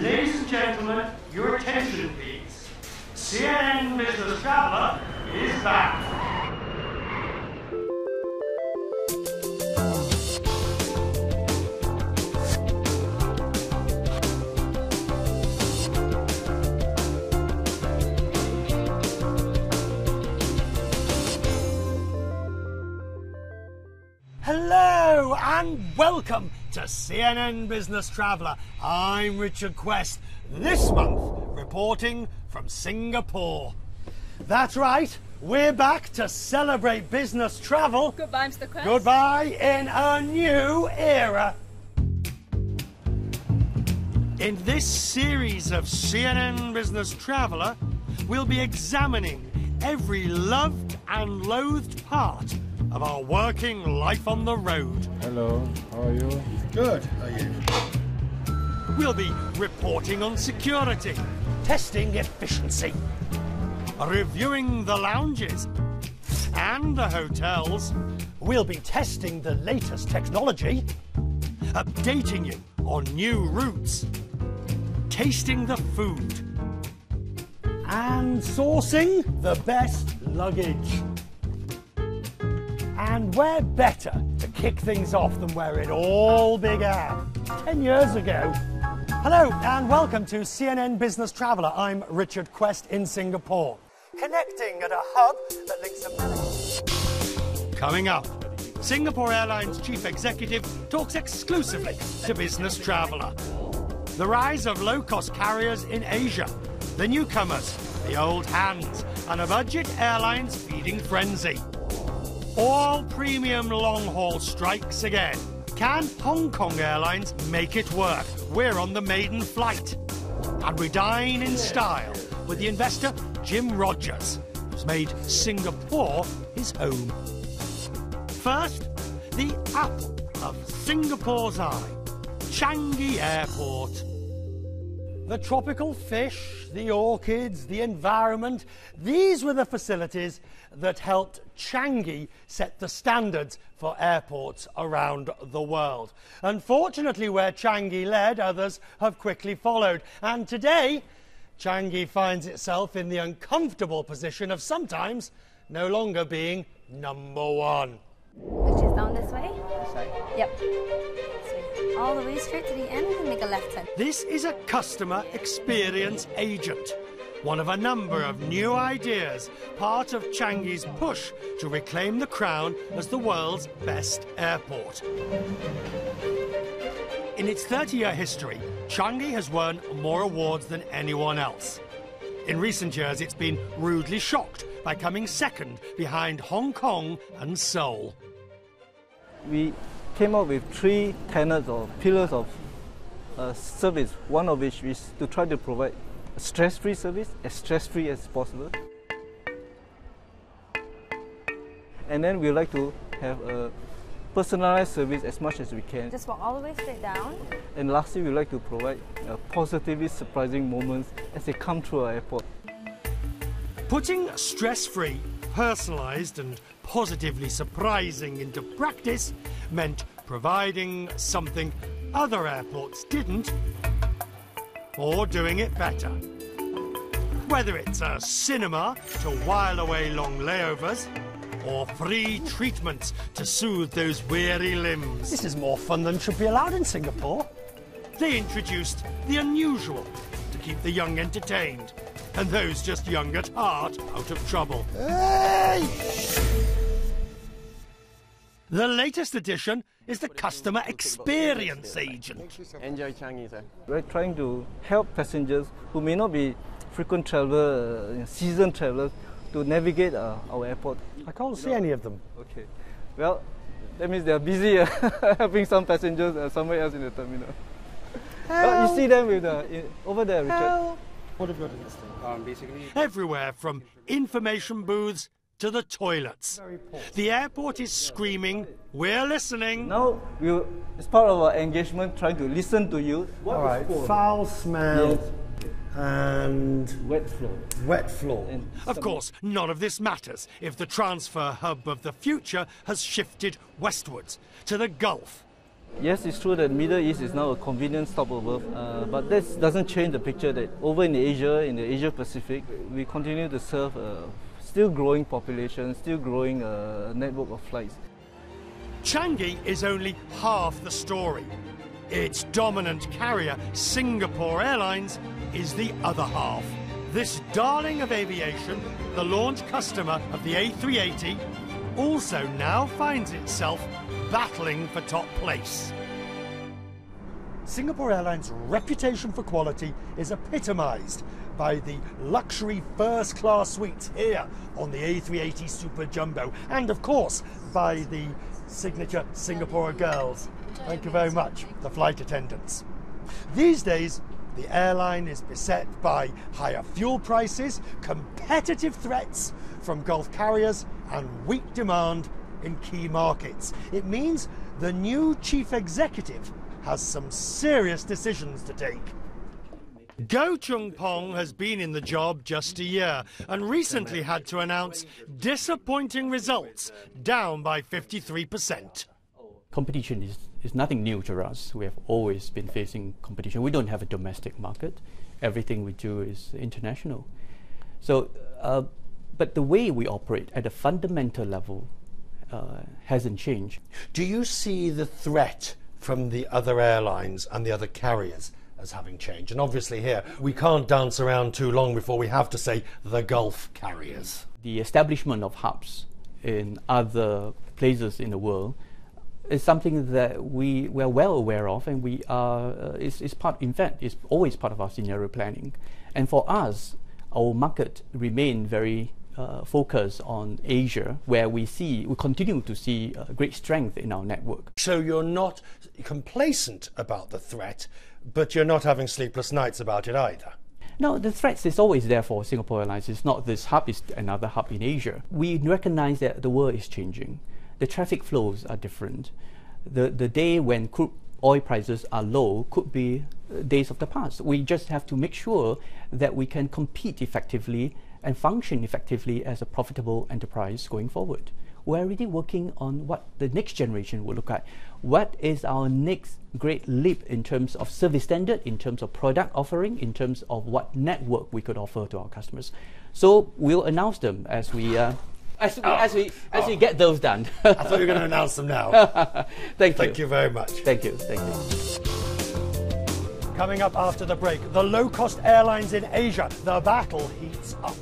Ladies and gentlemen, your attention please. CNN Business Traveller is back. Hello and welcome to CNN Business Traveller. I'm Richard Quest, this month reporting from Singapore. That's right, we're back to celebrate business travel. Goodbye, Mr. Quest. Goodbye in a new era. In this series of CNN Business Traveller, we'll be examining every loved and loathed part of our working life on the road. Hello, how are you? Good, how are you? We'll be reporting on security, testing efficiency, reviewing the lounges and the hotels. We'll be testing the latest technology, updating you on new routes, tasting the food, and sourcing the best luggage. And where better to kick things off than where it all began 10 years ago. Hello and welcome to CNN Business Traveller. I'm Richard Quest in Singapore, connecting at a hub that links America. Coming up, Singapore Airlines Chief Executive talks exclusively to Business Traveller. The rise of low-cost carriers in Asia, the newcomers, the old hands, and a budget airlines feeding frenzy. All premium long-haul strikes again. Can Hong Kong Airlines make it work? We're on the maiden flight. And we dine in style with the investor Jim Rogers, who's made Singapore his home. First, the apple of Singapore's eye, Changi Airport. The tropical fish, the orchids, the environment, these were the facilities that helped Changi set the standards for airports around the world. Unfortunately, where Changi led, others have quickly followed. And today, Changi finds itself in the uncomfortable position of sometimes no longer being number one. Which is down this way? This way? Yep. This way. All the way straight to the end and make a left turn. This is a customer experience agent, one of a number of new ideas, part of Changi's push to reclaim the crown as the world's best airport. In its 30-year history, Changi has won more awards than anyone else. In recent years, it's been rudely shocked by coming second behind Hong Kong and Seoul. We came up with 3 tenets or pillars of service, one of which is to try to provide a stress-free service, as stress-free as possible. And then we like to have a personalized service as much as we can. Just walk all the way straight down. And lastly, we like to provide positively surprising moments as they come through our airport. Putting stress-free, personalised and positively surprising into practice meant providing something other airports didn't, or doing it better. Whether it's a cinema to while away long layovers, or free treatments to soothe those weary limbs. This is more fun than should be allowed in Singapore. They introduced the unusual to keep the young entertained, and those just young at heart out of trouble. Hey! The latest addition is the customer experience agent. Enjoy Changi, sir. We're trying to help passengers who may not be frequent travelers, seasoned travelers, to navigate our airport. I can't see any of them. Okay. Well, that means they're busy helping some passengers somewhere else in the terminal. Well, you see them with over there, Richard. What have you got against them? Basically, Everywhere from information booths to the toilets. The airport is screaming, "We're listening." Now, it's part of our engagement, trying to listen to you. All right, foul smell. Yes. And Wet floor. wet floor. And Of course, none of this matters if the transfer hub of the future has shifted westwards to the Gulf, Yes, it's true that Middle East is now a convenient stopover, but this doesn't change the picture that over in the Asia Pacific, we continue to serve a still growing population, still growing network of flights. Changi is only half the story. Its dominant carrier, Singapore Airlines, is the other half. This darling of aviation, the launch customer of the A380, also now finds itself battling for top place. Singapore Airlines' reputation for quality is epitomised by the luxury first-class suites here on the A380 Super Jumbo, and of course by the signature Singapore girls. Thank you very much, the flight attendants. These days, the airline is beset by higher fuel prices, competitive threats from Gulf carriers, and weak demand in key markets. It means the new chief executive has some serious decisions to take. Goh Chung Pong has been in the job just a year and recently had to announce disappointing results, down by 53%. Competition is nothing new to us. We have always been facing competition. We don't have a domestic market. Everything we do is international. So, but the way we operate at a fundamental level hasn't changed. Do you see the threat from the other airlines and the other carriers as having changed? And obviously here, we can't dance around too long before we have to say the Gulf carriers. The establishment of hubs in other places in the world is something that we are well aware of, and we are, is part, in fact, is always part of our scenario planning. And for us, our market remain very focused on Asia, where we continue to see great strength in our network. So you're not complacent about the threat, but you're not having sleepless nights about it either? No, the threat is always there for Singapore Airlines. It's not this hub, it's another hub in Asia. We recognize that the world is changing. The traffic flows are different. The day when crude oil prices are low could be days of the past. We just have to make sure that we can compete effectively and function effectively as a profitable enterprise going forward. We're already working on what the next generation will look at. What is our next great leap in terms of service standard, in terms of product offering, in terms of what network we could offer to our customers. So we'll announce them as we get those done. I thought you were going to announce them now. Thank you very much. Thank you. Thank you. Coming up after the break, the low-cost airlines in Asia. The battle heats up.